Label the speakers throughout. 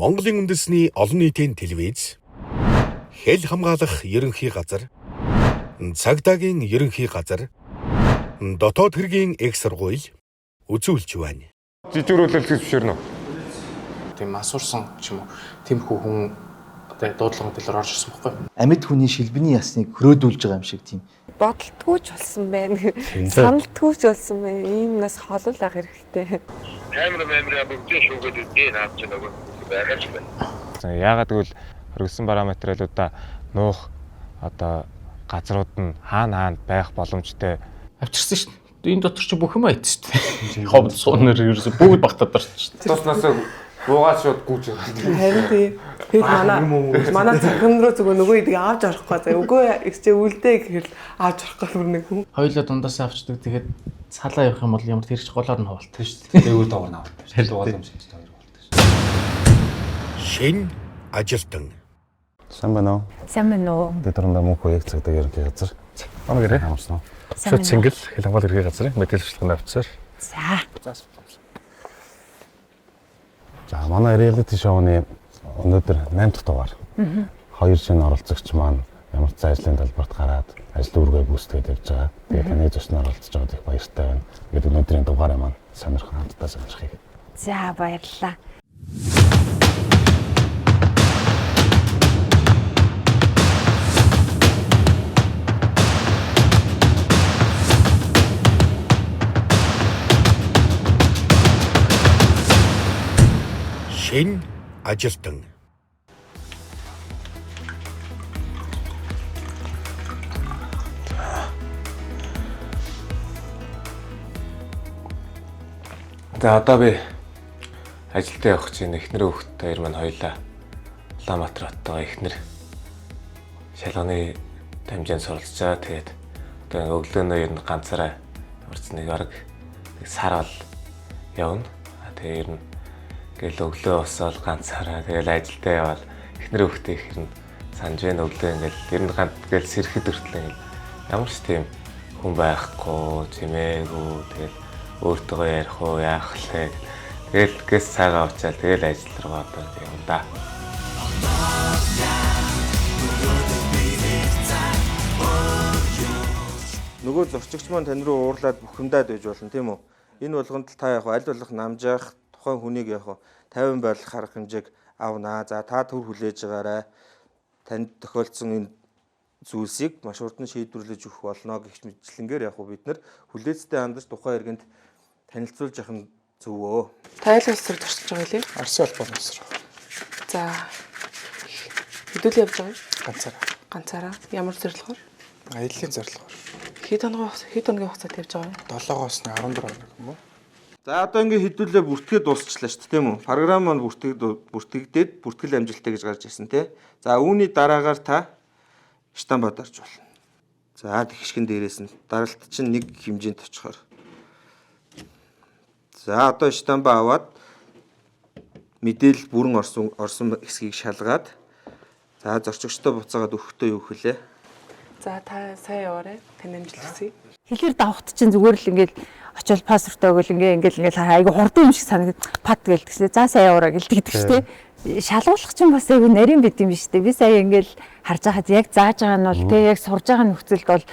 Speaker 1: Монголын үндэсний олон нийтийн телевиз, хэл хамгаалах ерөнхий газар, цагдаагийн ерөнхий газар, дотоод хэргийн их сургууль үзүүлж байна.
Speaker 2: Жижигрүүлэлт зөвшөөрнө.
Speaker 3: Тийм асуурсан ч юм уу тиймэрхүү хүн одоо дуудлагын дэлгэр орж ирсэн байхгүй.
Speaker 4: Амьд хүний шилбэний ясныг хөрөөдүүлж байгаа юм шиг тийм.
Speaker 5: Бодолтгүйч болсон байна. Саналтгүйч болсон байна. Ийм нас холол ах хэрэгтэй.
Speaker 6: Камера бүгдээ шүүгээд үдээ наавч нөгөө байгаа ч байна.
Speaker 2: Яагаад гэвэл хөргөсөн параметрлуудаа нуух одоо газрууд нь хаана байх боломжтой
Speaker 3: Авчирсан шүү дээ. Энэ дотор чи бүх юм айд шүү дээ. Ховд суунаар ерөөсө бүгд багтаад байна шүү дээ.
Speaker 2: туснасаа буугаад шууд гүйж байгаа.
Speaker 5: Харин тийм. Тэгээд манай захин руу зүгээр нөгөө идэг авч орохгүй заа. Үгүй чи үлдээ гэхэл авч орохгүй бүр нэг хүн.
Speaker 3: Хоёулаа дундаасаа авчдаг. Тэгээд цалаа явах юм бол ямар тэр их голоор нь хавуулдаг шүү
Speaker 7: дээ. Дээгүүр доогор нь авдаг. Шил дугаал юм шиг хоёр болдог шүү.
Speaker 1: Шин ажилтан.
Speaker 7: Сайн байна уу?
Speaker 8: Сайн байна уу?
Speaker 7: Дэдрэндээ мөнх үеийг цагдаа ерөнхий газар.
Speaker 2: Амгэрэ.
Speaker 7: Амарсан.
Speaker 2: Шүт цэнгэл хэл хамгаалах ерөнхий газрын мэдээлэл шалганы офицер.
Speaker 8: За.
Speaker 7: За манай reality show-ны өнөөдөр 8 дахь дугаар. Хоёр шинэ оролцогч маань ямар ч ажлын талбарт гараад ажил үүргээ гүйцэтгэж явж байгаа. Тэгээд таны зочноор оролцож байгаад их баяртай байна. Тэгээд өнөөдрийн дугаараа маань сонирхон хамтдаа сонирхъя.
Speaker 8: За баярлалаа.
Speaker 1: Шин ажилтан.
Speaker 2: За одоо би ажилдаа явах чинь эхнэр хүүхдтэй хоёр маань хоёлаа Улаанбаатар хоттой эхнэр шалганы дамжаанд суралцж байгаа. Тэгээд одоо өглөөнөө ер нь ганцаараа ямарч нэг арга сар бол явна. Тэгээд ер нь гэл өглөө босоод ганцаараа тэгэл ажилдаа явал эхнэр хүүхдээ их хэрн санаж байна өглөө ингээл ер нь ганц гэл сэрхэд өртлөө ингээл ямар ч тийм хүн байхгүй чимээгүй тэгэл өөртөө ярих уу яах вэ тэгэл гэс цагаа уучаал тэгэл ажил руу одоо юм да.
Speaker 9: Нөгөө зурчигч маань тань руу уурлаад бухимдаад байж болно тийм үү? Энэ болгонд та яг аль болох намжаах тухайн хүнийг яг 50 байрлах арга хэмжээг авнаа. За та төр хүлээж байгаарай. Танд тохиолдсон энэ зүйлсийг маш урд нь шийдвэрлэж өгөх болно гэх мэтлэнгээр яг бид нар хүлээцтэй хандаж тухайн иргэнд танилцуулж явах нь зөвөө.
Speaker 5: Тайл улсруу туршиж байгаа лээ.
Speaker 3: Арсын холбооны улсруу.
Speaker 5: За. Хэдүүл явж байгаа юм?
Speaker 3: Ганцаараа.
Speaker 5: Ямар зорилгоор?
Speaker 3: Аяллаа зорилгоор.
Speaker 5: Хэд хоногийн хугацаанд явж байгаа юм?
Speaker 3: 7-оос 14 хоног юм уу?
Speaker 9: За одоо ингээ хэдүүлээ бүртгээд дуусчлаа шүү дээ тийм үү? Програм маань бүртгэгдээд бүртгэл амжилттай гэж гарч ирсэн тий. За үүний дараагаар та штамбад орж болно. За тэгшгэн дээрээс нь даралт чинь нэг хэмжээнд очихоор. За одоо штамба аваад мэдээлэл бүрэн орсон хэсгийг шалгаад за зорчигчтой буцаагаад өгөхдөө юу хэлээ?
Speaker 5: За та сайн яваарай. Таны амжилт хүсье.
Speaker 8: Хэлээр давхт чинь зүгээр л ингээл очил пассвортаа өгөл ингээл айгу хурдан юм шиг санагдаад пад гэлдэгчээ. За сайн яваарай гэлдэг шүү дээ. Шалгуулах чинь бас айгу нарийн бит юм биш үү? Би сая ингээл харж байхад яг зааж байгаа нь бол тэг яг сурж байгаа нөхцөлд бол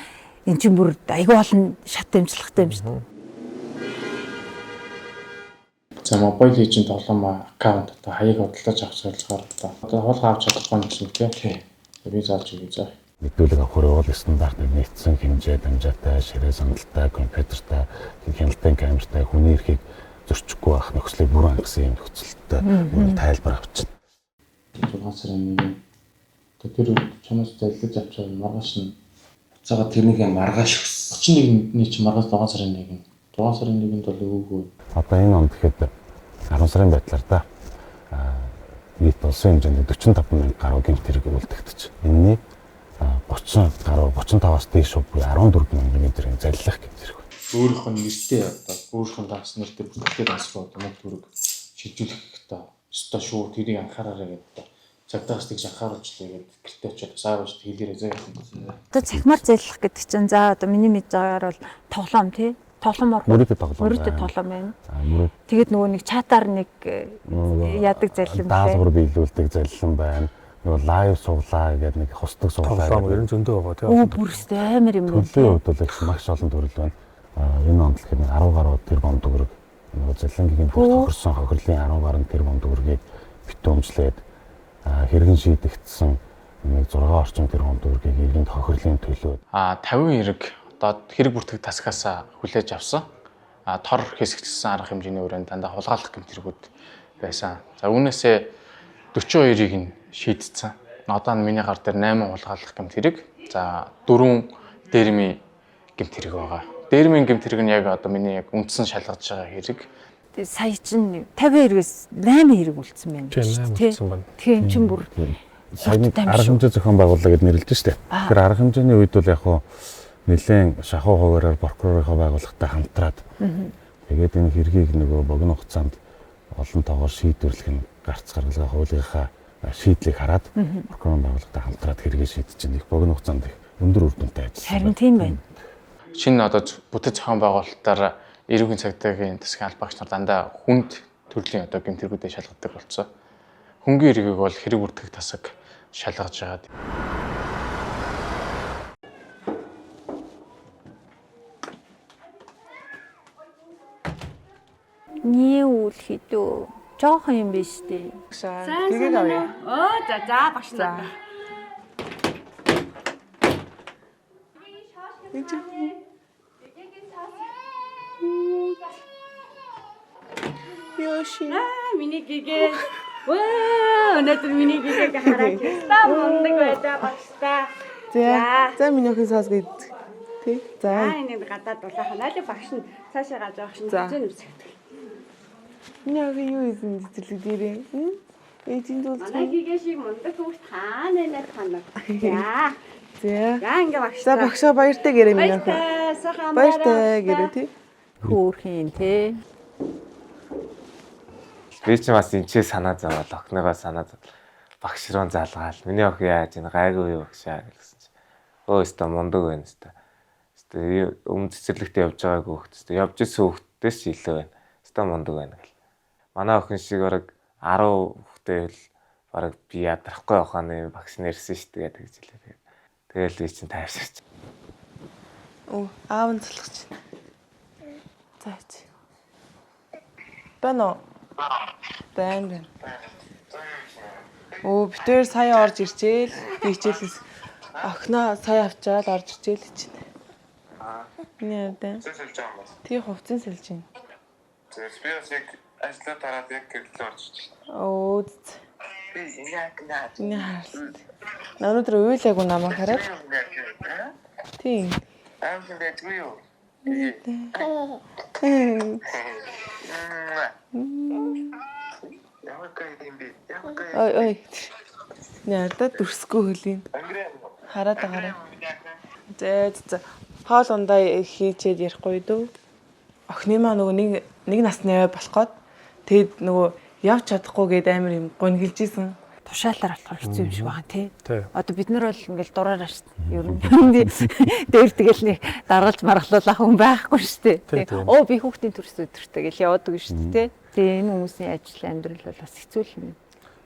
Speaker 8: эн чинь бүр айгу олон шат амжилттай юм шүү дээ.
Speaker 3: За Mobile Legends тоглоом аккаунт одоо хаяг худалдаж авах зорилгоор одоо хол авч чадахгүй юм шиг тий. Би заалж өгье за.
Speaker 7: Мэдүүлэг авахөр уул стандартыг нийцсэн хэмжээ дамжаатай, ширээ сандалтай, компьютертай, хяналтын камертай хүний эрхийг зөрчихгүй байх нөхцөлийг бүрэн хангасан юм нөхцөлтэй тайлбар авчихна.
Speaker 3: 6 сарын 1 тэр чамаас залгиж авч байгаа маргааш нь буцаага тэрнийг маргааш өгсөн. 31-ний чи маргааш 6 сарын 1. 6 сарын 1-нд бол өвгөө.
Speaker 7: Одоо энэ онд гэхэд 10 сарын байдлаар да нийт улсын хэмжээнд 45,000 гаруй гэмт хэрэг үлдэгдэж. Энэний 30 гаруй 35-аас дээш буюу 14,000 зэрэг заллах гэмт хэрэг.
Speaker 3: Өөрийнх нь нэртэй одоо өөрийнх нь даас нэртэй бүртгэл дасруу юм төрөг шилжүүлэх хэрэгтэй. Өстой шүү тэрийг анхаараарай гэдэг. Цагдаагч тэгж анхааруулчлаа гэдэг гэртээ очиод саавч хэлээрээ заяа юм.
Speaker 8: Одоо цахимаар зайлах гэдэг чинь за одоо миний мэдж байгаагаар бол тоглоом тий. Тоглоом орох.
Speaker 7: Мөрөдөд тоглоом.
Speaker 8: Мөрөдөд тоглоом байна.
Speaker 7: Мөрөд
Speaker 8: Тэгээд нөгөө нэг чатаар нэг яадаг залхим
Speaker 7: даалгавар биелүүлдэг залхим байна. Нөгөө лайв суглаа гэдэг нэг хусдаг суглаа.
Speaker 2: Тоглоом ер нь зөндөө байгаа тийм.
Speaker 8: Оо бүрстэй амар юм байна.
Speaker 7: Төлөвийн хувьд бол их маш олон төрөл байна. Энэ онд л хэрэг 10 гаруй тэрбум төгрөг нөгөө залхингийн тохирсон хохирлын 10 гаруй тэрбум төгрөгийг битүүмжлээд хэрэгэн шийдэгдсэн нэг 6 орчим тэрбум төгрөгийг иргэнд хохирлын төлөө
Speaker 10: 50 хэрэг одоо хэрэг бүртгэх тасгаас хүлээж авсан. Тор хэсэгчсэн арга хэмжээний өрөөнд дандаа хулгайлах гэмтэргүүд байсан. За үүнээсээ 42-ыг нь шийдсэн. Одоо миний гар дээр 8 хулгайлах гэмтэрэг. За 4 дээрмийн гэмтэрэг байгаа. Дээрмийн гэмтэрэг нь яг одоо миний яг үндсэн шалгаж байгаа хэрэг.
Speaker 8: Сая чинь 50 хэрэгээс 8 хэрэг үлдсэн байна. Тийм чин бүр
Speaker 7: саяны арга хэмжээ зохион байгуулалт гэж нэрлэж штэ. Тэгэхээр арга хэмжээний үед бол яг хуу нэлээд шахуу хуваараар прокурорынхоо байгууллагатай хамтраад тэгээд энэ хэргийг нөгөө богино хугацаанд олон тоогоор шийдвэрлэх нь гарц гаргалгаа хуулийнхаа шийдлийг хараад прокурорын байгууллагатай хамтраад хэрэгээ шийдэж байгаа. Их богино хугацаанд их өндөр үр дүнтэй ажилласан.
Speaker 8: Харин тийм байна.
Speaker 10: Шинэ одоо бүтэц зохион байгуулалтаар эрүүгийн цагдаагийн засгийн албаагч нар дандаа хүнд төрлийн одоо гэмтэргүүдэд шалгадаг болсон. Хөнгөн хэргийг бол хэрэг бүртгэх тасаг шалгаж байгаа.
Speaker 8: Нээ үл хідөө жоохон юм биш үү?
Speaker 5: Тэгээд авъя.
Speaker 11: За багш нар.
Speaker 5: Ёши.
Speaker 11: Миний гэгээ. Өнөөдөр миний гэгээг хараад та мундаг байдаг багштай.
Speaker 5: За миний охин саас гээд. Тий. За.
Speaker 11: Энэ гадаад дулаахан аль багш нь цаашаа гаж багш нь зэн үсэх.
Speaker 5: Яг юу юм цэцэрлэг дээрээ. Эдийн зүйл.
Speaker 11: Манай гэгээ шиг мундаг хүүхд хаана танаа. За.
Speaker 5: За
Speaker 11: ингээ багш.
Speaker 5: За багшаа баяртай гэрээ миний охин. Баяртай гэрээ тий.
Speaker 8: Хөөрхийн тий.
Speaker 2: Би ч бас энэчээ санаа зовоод охиныгоо санаа багш руу залгаал. Миний охин яаж энэ гайгүй юу багшаа гэсэн чи. Өөстө мундаг байна өстө. Өстө өмнө цэцэрлэгтээ явж байгаагүй хөөхт. Явж исэн хөөхтөөс ч илүү байна. Өстө мундаг байна гэл. Манай охин шиг бараг 10 хөөхтэй л бараг би ядрахгүй яваханы багш нэрсэн шүү дээ гэж хэлээ. Тэгэл би чинь тайвширч.
Speaker 5: Оо аав нь залхаж байна. За чи. Бано. Бэн. Оо битээр сая орж ирчээл. Би хичээлээс охиноо сая авчаад орж ирчээл чинь. Яа дэ. Тий хувцсан сэлж байна.
Speaker 6: Би бас яг ажлаа дараад яг гэрлээ орж ирчихлээ.
Speaker 5: Оо.
Speaker 6: Би яг наад.
Speaker 5: Өнөөдөр уйлаагүй намайг хараад. Тийм.
Speaker 6: I'm going to do you.
Speaker 5: Ой. Яада дүрсгүй хөлийн. Хараад байгаарай. За. Хоол ундаа хийчээд ярихгүй дөө. Охины маа нөгөө нэг насны болох гээд тэгэд нөгөө явж чадахгүй гээд амар юм гонхилж исэн.
Speaker 8: Тушаалаар болохоор хэцүү юм шиг байна тий. Одоо бид нар бол ингээл дураараа шүү дээ. Ер нь дээр тэгэл нэг даргалж маргалуулах хүн байхгүй шүү дээ. Оо би хүүхдийн төрс өдөртэй гэл яваадаг шүү дээ. Тэгээ энэ хүмүүсийн ажил амьдрал бол бас хэцүү юм.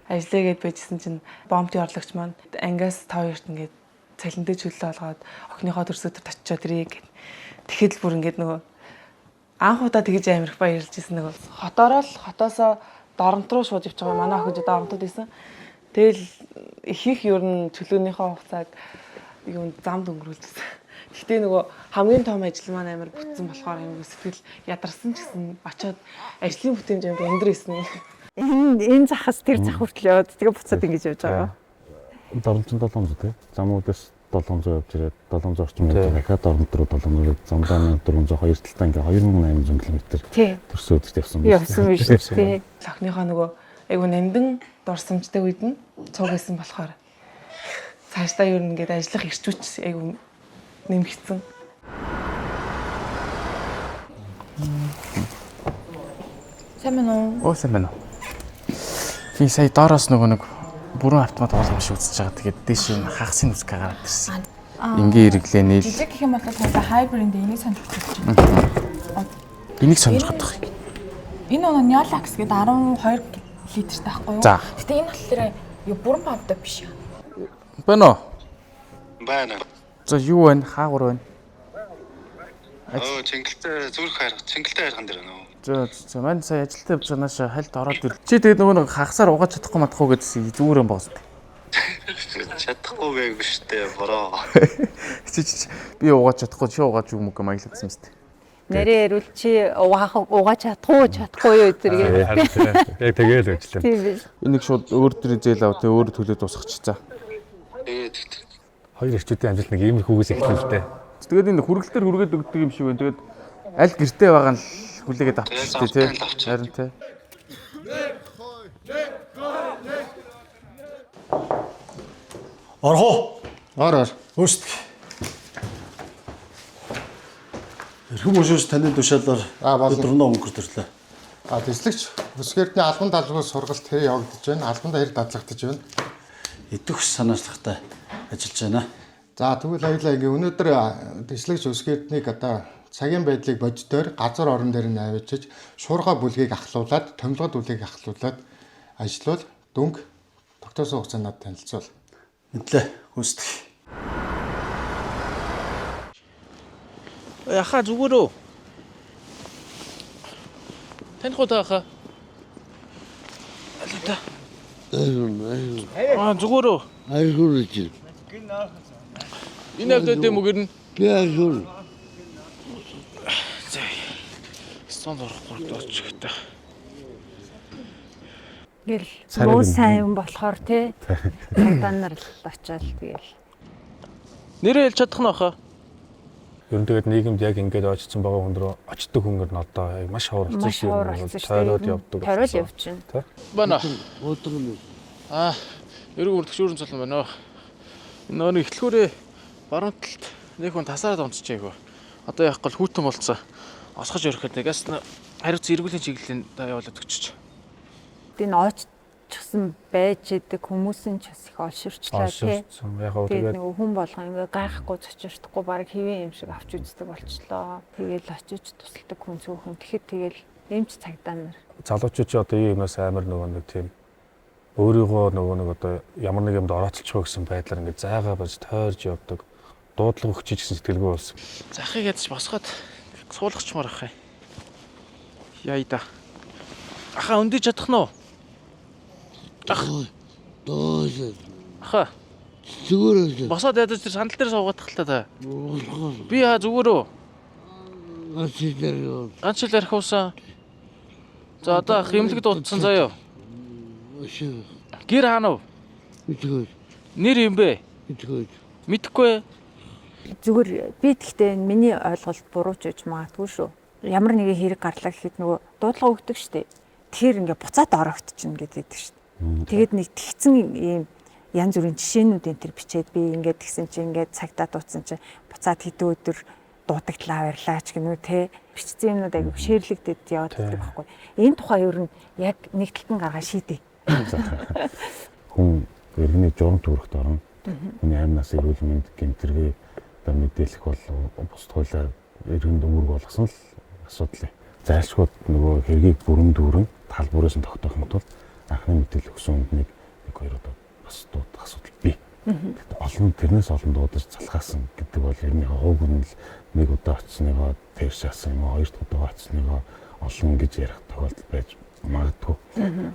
Speaker 5: Ажиллаагээд байжсэн чинь бомбын орлогч маань ангиас 5-2-т ингээд цалинтэй чөлөө олгоод охиныхоо төрс өдөрт очиод ирээ гэд. Тэгэхэд л бүр ингээд нөгөө анх удаа тэгж амар их баярлж исэн нөгөө хотоосоо доромт руу шууд явж байгаа манай охин доромтод исэн. Тэгэл их ер нь чөлөөнийхөө хугацааг юунд замд өнгөрүүлсэн. Гэхдээ нөгөө хамгийн том ажил маань амар бүтсэн болохоор юм сэтгэл ядарсан ч гэсэн очиод ажлын бүтээмж амар өндөр исэн.
Speaker 8: Энэ захаас тэр зах хүртэл яваад тэгээ буцаад ингэж явж байгаа.
Speaker 7: 700 тий. Замуудаас 700 явж ирээд 700 орчим метр дахиад доромт руу 700 замдаа 1400 хоёр талдаа ингээ 2800 км төрс өдөрт явсан
Speaker 8: биш тий.
Speaker 5: Охиныхоо нөгөө айгу нандин дурсамжтай үед нь цуг байсан болохоор цаашдаа юу нэгээд ажиллах ирчүүч айгу нэмэгдсэн. Сайн байна уу?
Speaker 10: Оо сайн байна уу. Би сая доороос нөгөө нэг бүрэн автомат болгоом шиг үзэж байгаа. Тэгээд дээш нь хагасын үсгээ гараад ирсэн. Энгийн хэрэглээ нээл.
Speaker 12: Жижиг гэх юм бол та хайбринд энийг санаж байна.
Speaker 10: Энийг сонирхох гэдэг.
Speaker 12: Энэ нь Neolax гэдэг 12 литртэй байхгүй юу? Гэтэ энэ болохоор юу бүрэн бавтай биш.
Speaker 10: Байна уу?
Speaker 6: Байна.
Speaker 10: За юу байна? Хаагур байна.
Speaker 6: Цэнгэлтэй зүрх хайрга, цэнгэлтэй хайрган дээр байна уу?
Speaker 10: За маань сая ажилтаа явж байгаа наашаа хальт ороод ир. Чи тэгээд нөгөө хагасаар угааж чадахгүй мадахгүй гэдсэн зүгээр юм боос.
Speaker 6: Чадахгүй байг биш үү, бороо.
Speaker 10: Би угааж чадахгүй чи угааж юу мөг маяглагсан мэт.
Speaker 8: Нэрээ ярил чи угааж чадахгүй юу зэрэг.
Speaker 7: Яг тэгээд ажиллаа.
Speaker 8: Тийм биш.
Speaker 10: Энийг шууд өөр төр зээл ав тэ өөр төлөө дуусгачихцаа.
Speaker 6: Тэгээд
Speaker 7: Хоёр эрчүүдийн амжилт нэг иймэрхүүгээс эхэлнэ л дээ.
Speaker 10: Тэгээд энэ хүргэлтээр хүргээд өгдөг юм шиг байна. Тэгээд аль гэртээ байгаа нь хүлээгээд авчих тий. Харин тий.
Speaker 13: Орхоо.
Speaker 2: Ороор.
Speaker 13: Хөөсдөг. Эрхэм өшөөс таны тушаалаар өдрөнөө өнгөрт ирлээ.
Speaker 2: Тэслэгч өсгөрдний албан даалгаврын сургалт хэрэг явагдаж байна. Албан даяар дадлагдаж байна.
Speaker 13: Идэх санаачлагтай ажиллаж байна.
Speaker 2: За тэгвэл аялаа ингээ өнөөдөр тэслэгч өсгөрднийг одоо цагийн байдлыг боддоор газар орон дээр нь авчиж шуурга бүлгийг ахлуулад, томилгод бүлгийг ахлуулад ажиллавал дөнгө тогтоосон хугацаанд танилцуул.
Speaker 13: Мэдлээ. Хөөсдөг.
Speaker 10: Яха зүгээр үү? Тань хоо хаа. Алита. Зүгээр үү?
Speaker 14: Айгуурч.
Speaker 10: Энэ авдаа мөгөрн.
Speaker 14: Би айгуур.
Speaker 10: Сон орохгүй дооч гэдэг.
Speaker 8: Гэл муу сайн юм болохоор тий. Цагдаа нар л очиад тэгэл.
Speaker 10: Нэрээ хэлж чадах нь баха.
Speaker 7: Ер нь тэгээд нийгэмд яг ингээд очсон байгаа хүн рүү очдог хүнгээр нь одоо маш хавралцсан юм бол тойроод явдаг.
Speaker 8: Тойроод явчихна.
Speaker 10: Бана.
Speaker 14: Өдрөн.
Speaker 10: Ерөг үрдөгчүүрэн цолон байна. Нөө ихтлгүүрээ баруун талд нэг хүн тасаараад онцчихэйгөө. Одоо яг гол хүүтэн болцсон. Осгож өрөхөд нэгээс хариуц эргүүлийн чиглэлийн явуулаад өгчөж.
Speaker 8: Энэ очсон байж идэг хүмүүсийн ч бас их олширчлаа тий. Тэгээд нэг хүн болгоо ингээ гайхахгүй цочирдахгүй баг хэвэн юм шиг авч үздэг болчлоо. Тэгээл очиж тусалдаг хүн цөөхөн. Тэгэхэд тэгэл эмч цагдаа нар.
Speaker 7: Залуучууд ч одоо ийм юмас амар нөгөө нэг тийм өөрийгөө нөгөө нэг одоо ямар нэг юмд орооцолчихоо гэсэн байдлаар ингээ зайгаа бож тойрж явдаг. Дуудлага өгч гэсэн сэтгэлгүй болсон.
Speaker 10: Захыг ядч босгоод суулгачмаар ах юм. Яйда. Аха өндөж чадах нь уу? Аха.
Speaker 14: Зүгээр.
Speaker 10: Босоод ядаж тэр сандал дээр суугаад тахлаа та. Би зүгээр үү? Ганц л арх уусан. За одоо хэмлэг дуудсан заяа. Гэр хаана вэ?
Speaker 14: Мэдгүй.
Speaker 10: Нэр юм бэ?
Speaker 14: Мэдгүй.
Speaker 10: Мэдхгүй.
Speaker 8: Зүгээр би тэгтээ миний ойлголт буруу ч гэж магадгүй шүү. Ямар нэгэн хэрэг гарлаа гэхэд нөгөө дуудлага өгдөг штеп. Тэр ингээ буцаад ороогдчихно гэдэг штеп. Тэгээд нэг тэгсэн ийм янз бүрийн жишээнүүд энэ төр бичээд би ингээд тэгсэн чинь ингээд цагтаа дууцсан чинь буцаад хэдэн өдөр дуудагдлаа баярлаач гэнүү те бичсэн юмнууд аяг шеэрлэгдээд яваад байдаг байхгүй. Энэ тухай ер нь яг нэг талхан гаргаа шийдээ.
Speaker 7: Хүн иргэний журам төрөхд орно. Хүний амнаас эрүүл мэнд гэмтэргээ одоо мэдээлэх бол бус туйлаар иргэн дөнгөрг болгосон л асуудал. Зайлшгүй нөгөө хэргийг бүрэн дүүрэн тал бүрээс нь тогтоохын тулд анхны мэдээлэл өгсөн хүнд нэг хоёр удаа бас дуудах асуудал бий. Тэгэхдээ олон тэрнээс олон дуудаж залхаасан гэдэг бол ер нь хог нь л нэг удаа очсныгоо тэр шаасан юм уу, хоёр дахь удаа очсныгоо олон гэж ярих тохиолдол байж магадгүй.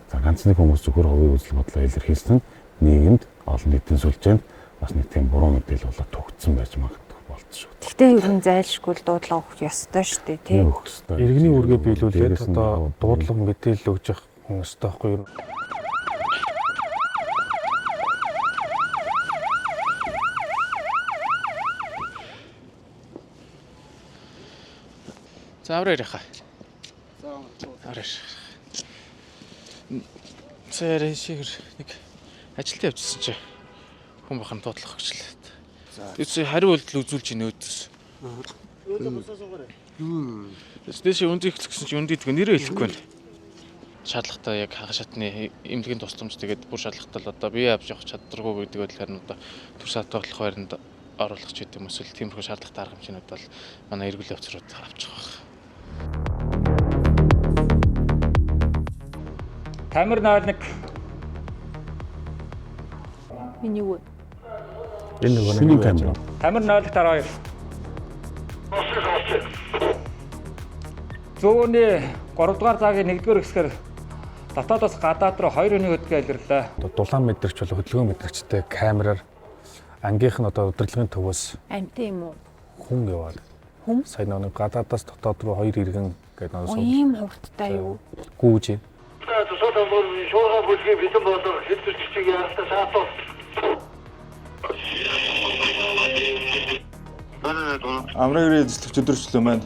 Speaker 7: За ганц нэг хүмүүс зөвхөн хувийн үзэл бодлоо илэрхийлсэн нийгэмд олон нийтийн сүлжээнд бас нэг тийм буруу мэдээлэл болоод төгссөн байж магадгүй болчихсон шүү.
Speaker 8: Гэхдээ ер нь зайлшгүй дуудлага өгөх ёстой шүү дээ тий.
Speaker 7: Иргэний үргээ биелүүлээд одоо дуудлага мэдээлэл өгж явах хүн өстой байхгүй юу?
Speaker 10: Заавраар яхаа. Араш. Сэрэ шигэр нэг ажилд явжсэн чи хүн бахан дуудлах өгчлээ. Тэс хариу үйлдэл үзүүлж ийн өөдөөс. Тэс үндийг хэлсэн чи үндийдг нэрээ хэлэхгүй байна. Шаардлагатай яг хага шатны эмнэлгийн тусламж тэгээд бүр шаардлагатай л одоо бие авч явах чадваргүй гэдэг байдлаар нь одоо төр саатуулах байранд оруулах ч гэдэм эсвэл тиймэрхүү шаардлагатай арга хэмжээнүүд бол манай эргүүл явцрууд авчих واخ.
Speaker 15: Камер 01.
Speaker 8: Миний үү?
Speaker 7: Энэ нөгөө камер.
Speaker 15: Камер 0-2. Зүүнний 3 дугаар цагийн 1-р хэсгээр дотоодоос гадаад руу 2 хүний хөдөлгөөн илэрлээ.
Speaker 7: Дулаан мэдрэгч болон хөдөлгөөн мэдрэгчтэй камераар ангийнх нь одоо удирдлагын төвөөс
Speaker 8: Амтын юм уу?
Speaker 7: хүн яваад.
Speaker 8: Хүн?
Speaker 7: Сая нэг гадаадаас дотоод руу 2 иргэн гэдэг нэг
Speaker 8: сууд. Ийм хурдтай юу?
Speaker 7: Гүүж.
Speaker 14: Тусаад амбар шуурга бүлгийн бэлэн болон хэлбэрчгийг ярахтаа шаатуу.
Speaker 9: Амрагын эзлэгч өдөрчлөө маань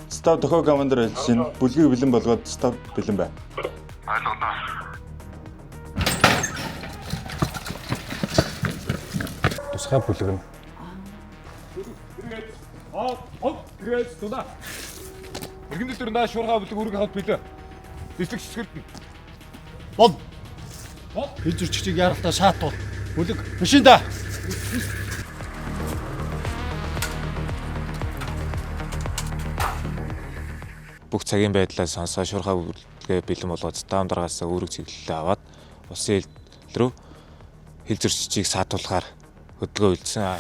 Speaker 9: став дохоо командор ажилласан бүлгийг бэлэн болгоод став бэлэн бай.
Speaker 7: Тусгай бүлэг нь.
Speaker 16: Грэс тунаа. Иргэнэл дөрөндөө шуурга бүлэг үрэг хавд билээ. Эзлэгч хэсгэрдэн.
Speaker 13: Бол. Хэлзүрчгийг ярахтаа шаатуул. Бүлэг машин да.
Speaker 2: Бүх цагийн байдлаа сонсоо шуурхай бүлгээ бэлэн болгоод стам дараагаас үүрэг чиглэлээ аваад улсын хил рүү хил зөрчичийг саатуулахаар хөдөлгөөн үйлдсэн.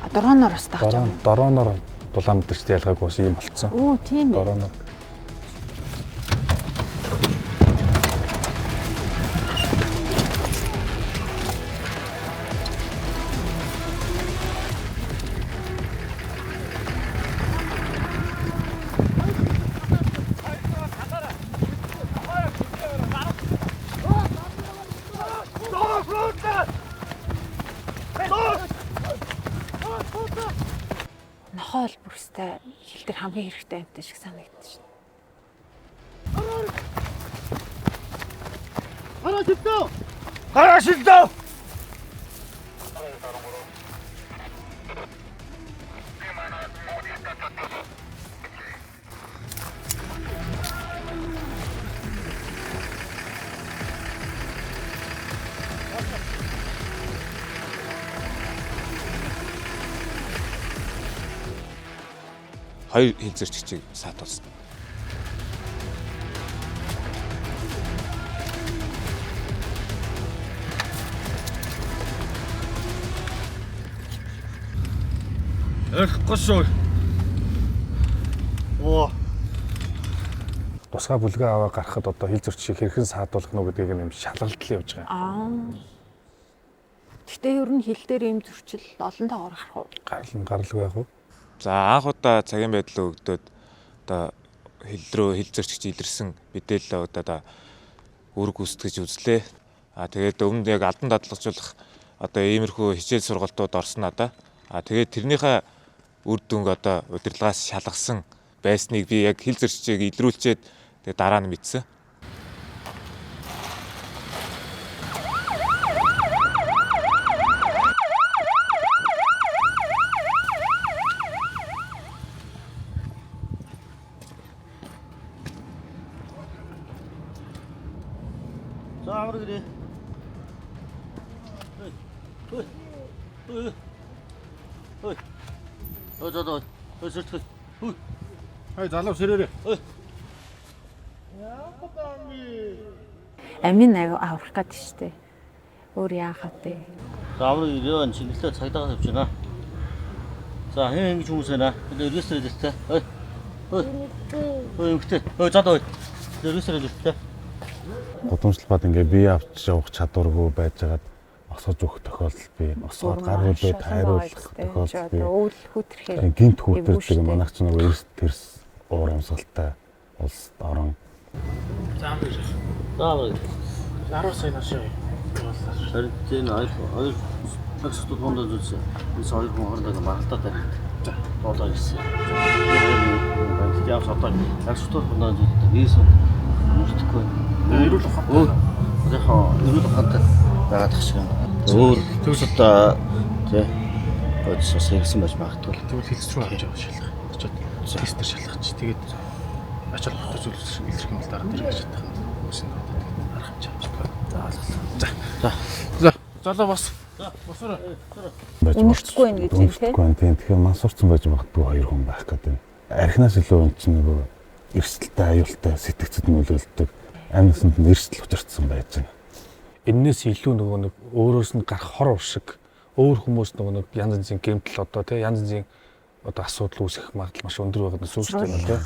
Speaker 8: Дроноор бас тааж байгаа.
Speaker 7: Дроноор дулаан мэдэрчтэй ялгаагүй бас юм болцсон.
Speaker 8: Оо тийм ээ.
Speaker 7: Дроноор.
Speaker 8: Нохоол бүрстэй хил дээр хамгийн хэрэгтэй амттай шиг санагдаж байна.
Speaker 14: Гараа шилдөө.
Speaker 16: Гараа шилдөө.
Speaker 2: Хоёр хил зөрчигчийг саатуулсан.
Speaker 16: Эх гошоо. Оо.
Speaker 7: Тусгай бүлгээ аваа гарахад одоо хил зөрчийг хэрхэн саатуулах нь гэдгийг юм шалгалтал явж байгаа.
Speaker 8: Гэтэ ер нь хил дээр ийм зөрчил олон таагаар гарах уу?
Speaker 7: Гаралгүй байх уу?
Speaker 2: За анх удаа цагийн байдлаа өгдөөд одоо хил рүү хил зөрчигч илэрсэн мэдээлэл одоо үүрэг гүйцэтгэж үзлээ. Тэгээд өмнө яг алдан дадлагжуулах одоо иймэрхүү хичээл сургалтууд орсон надаа. Тэгээд тэрнийхээ үр дүнг одоо удирдлагаас шалгасан байсныг би яг хил зөрчийг илрүүлчихэд тэгээд дараа нь мэдсэн.
Speaker 14: Амрагын. Ой, сэртгэл.
Speaker 13: Залуу сэрээрээ.
Speaker 8: Амин аврах гэдэг штеп. Өөр яахад вэ?
Speaker 14: Амраг ирээ чиглэлээ цагдаагаа тавьж байна. За хин ингэж хүмүүс байна. Регистр хэлтэй. Ой эмхтэй. Зад ой. Регистр хэлтэй.
Speaker 7: Гудамжлал бат ингээ бие авч явах чадваргүй байжгаад осгож өгөх тохиолдол бий. Осгоод гар бүлээ тайруулах тохиолдол бий.
Speaker 8: Өөл хүтрэхээр
Speaker 7: гинт хүүхдэрдэг манайх ч нөгөө эрс тэрс уур амьсгалтай улс орон.
Speaker 14: За 10 сая нашаа. Харин энэ хоёр таксууд хондоо зүсээ. Эс хоёр хүн хоорондоо маргалдаад байна. За болоо гэсэн. Банк явж одоо таксууд хондоо зүсээ. Виз мөрдөхгүй. Ирүүл хот. Яг нэг л хантай байгаад тах шиг юм. Өөр төгс одоо тий бодсоос ирсэн байж магадгүй.
Speaker 10: Тэгвэл хэлц рүү авч явах шалгах. Очоод тестер шалгах чи. Тэгээд ачаал хот зүйлс илэрх юм бол дараа нь ирэх чадах юм. Үсэн арах юм чамд. За. Золоо бас. За, босороо.
Speaker 8: Үнэрхгүй байх гэж юм тий.
Speaker 7: Тийм. Тэгэхээр мансуурсан байж магадгүй хоёр хүн байх гэдэг. Архинаас илүү өн чинь нөгөө эрсдэлтэй, аюултай сэтгцэд нөлөөлдөг. Амьсанд нь эрсдэл учирдсан байж байна.
Speaker 2: Эннээс илүү нөгөө нэг өөрөөс нь гарах хор уршиг, өөр хүмүүс нөгөө нэг янз янзын гэмтэл одоо тий янз янзын одоо асуудал үүсэх магадлал маш өндөр байгаад нь сүүстэй байна тий.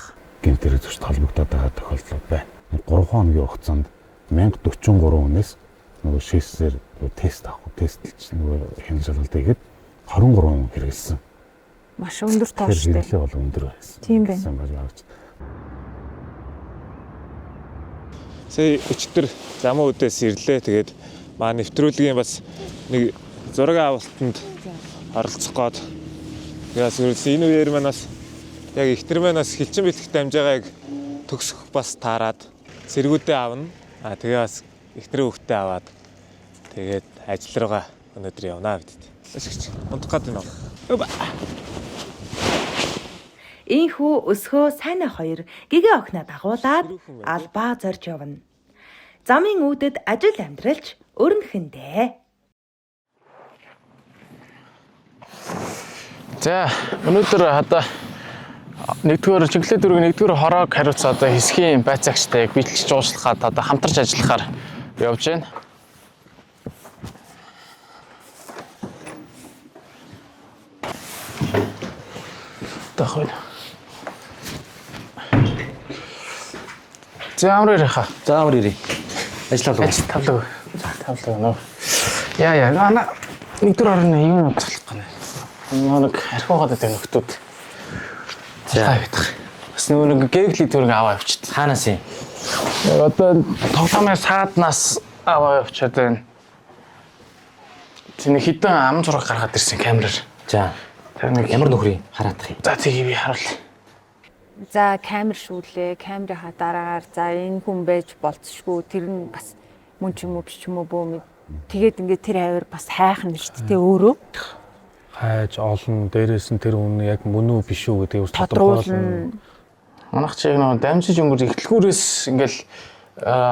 Speaker 7: Гэмтэрэг зуршд холбогдоод байгаа тохиолдол байна. 3 хоногийн хугацаанд 1043 хүнээс нөгөө шийсээр тест авах, тестлж нөгөө хянаж шалгалт хийгээд 23 хүн хэрэгэлсэн.
Speaker 8: Маш өндөр тоош шүү дээ.
Speaker 7: Хэрэглээ бол өндөр байсан.
Speaker 8: Тийм байна.
Speaker 2: Сая өчтөр замун үдээс ирлээ. Тэгээд маа нэвтрүүлгийн бас нэг зураг авалтанд оролцох гээд яас үргэлжлэн энэ үеэр манаас яг ихтер манаас хилчин бэлтгэх дамжаагааг төгсөх бас таарад сэргүүдээ авна. Тэгээ бас ихтер хүүхдээ аваад тэгээд ажил руугаа өнөөдөр явнаа бид. Ашигч унтах гээд байна.
Speaker 17: Ийхүү өсгөө сайна хоёр гэгээ охиноо дагуулад албаа зорж явна. Замын үүдэд ажил амьдралч өрнөхэндээ.
Speaker 10: За, өнөөдөр одоо нэгдүгээр чиглэлээ дөрөв нэгдүгээр хороог хариуцсан одоо хэсгийн байцаагчтай биелж жуулчлахад одоо хамтарч ажиллахаар явж байна. Тахын. За амар ирэх.
Speaker 14: За амар ирээ. Ажиллаа.
Speaker 10: Тавлаа. Тавлаа нөө. Яа наа нэгдүгээр орны юм бодлох гэнэ. Нэг архиугаад байгаа нөхдүүд. За битах. Бас нэг гээглийн төрөг аваа явчихт.
Speaker 14: Хаанаас юм?
Speaker 10: Одоо тоглоомын сааднаас аваа явчихад байна. Тэний хитэн ам зураг гаргаад ирсэн камераар.
Speaker 14: За. Ямар нөхрийн хараадах юм?
Speaker 10: За тэгээ би харуулъя.
Speaker 8: За камер шүүлээ. Камерынхаа дараагаар за энэ хүн байж болцшгүй. Тэр нь бас мөн ч юм уу биш ч юм уу бөө. Тэгээд ингээд тэр авир бас хайхна шүү дээ өөрөө.
Speaker 2: Хайж олон дээрээс нь тэр хүн яг мөн үү биш үү гэдгийг тодорхойлно.
Speaker 10: Манайх чиг нэг дамжиж өнгөр эхлэлгүүрээс ингээл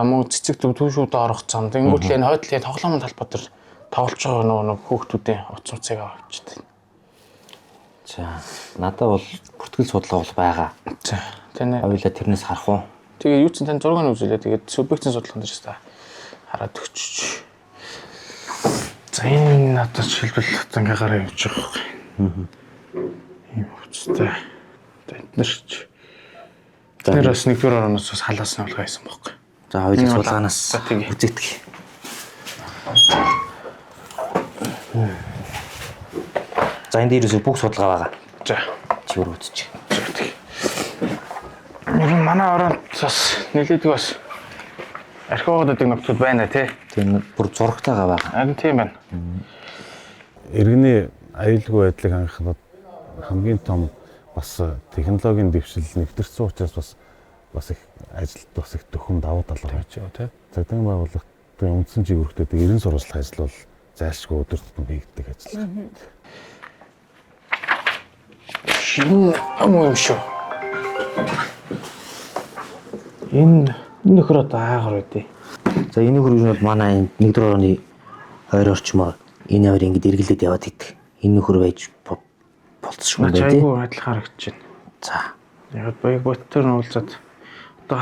Speaker 10: муу цэцэг төвшүүд орох цам. Тэнгүүт л энэ хойдлын тоглоомын талбар дээр тоглож байгаа нэг хүүхдүүдийн утас уцыг авчихдаг.
Speaker 14: За, надад бол бүртгэл судалгаа бол байгаа.
Speaker 10: За, тэнэ
Speaker 14: хоёулаа тэрнээс харах уу?
Speaker 10: Тэгээ юу ч тань зураг нь үзүүлээ. Тэгээд субъектийн судалгаанд ч та хараад өгч. За, энэ надад шилбэл ингээ гараа явж байгаа. Ийм хүчтэй. Эднэрч. Тэрээс нэгдүгээр орноос халаасны болгоо хийсэн байхгүй.
Speaker 14: За, хоёулаа судалгаанаас үзэгдэх. За энэ дээрээс бүх судалгаа байгаа.
Speaker 10: За.
Speaker 14: Чигээр үзчих.
Speaker 10: Ер нь манай ороод бас нэлээдгүй бас архиугаад байдаг нөхцөл байна тий.
Speaker 14: Тийм бүр зурагтайгаа байгаа.
Speaker 10: Харин тийм байна.
Speaker 7: Иргэний аюулгүй байдлыг хангахад хамгийн том бас технологийн дэвшил нэвтэрсэн учраас бас их ажилд бас их төхөм давуу тал байж байгаа тий. Цагдаагийн байгууллагын үндсэн чиглэлүүд эрен сурвалжлах ажил бол зайлшгүй өдөр тутмын хийгддэг ажил.
Speaker 10: Шин юм шүү. Энэ нөхөр одоо аагаар байдیں۔
Speaker 14: За энэ нөхөр нь бол манай нэгдүгээр орны 20 орчмоор энэ авир ингэж эргэлдээд яваад идэг. Энэ нөхөр байж болцсохгүй байх тийм.
Speaker 10: Айгуу адил харагдаж байна.
Speaker 14: За.
Speaker 10: Яг баяг ботор нь уулзаад одоо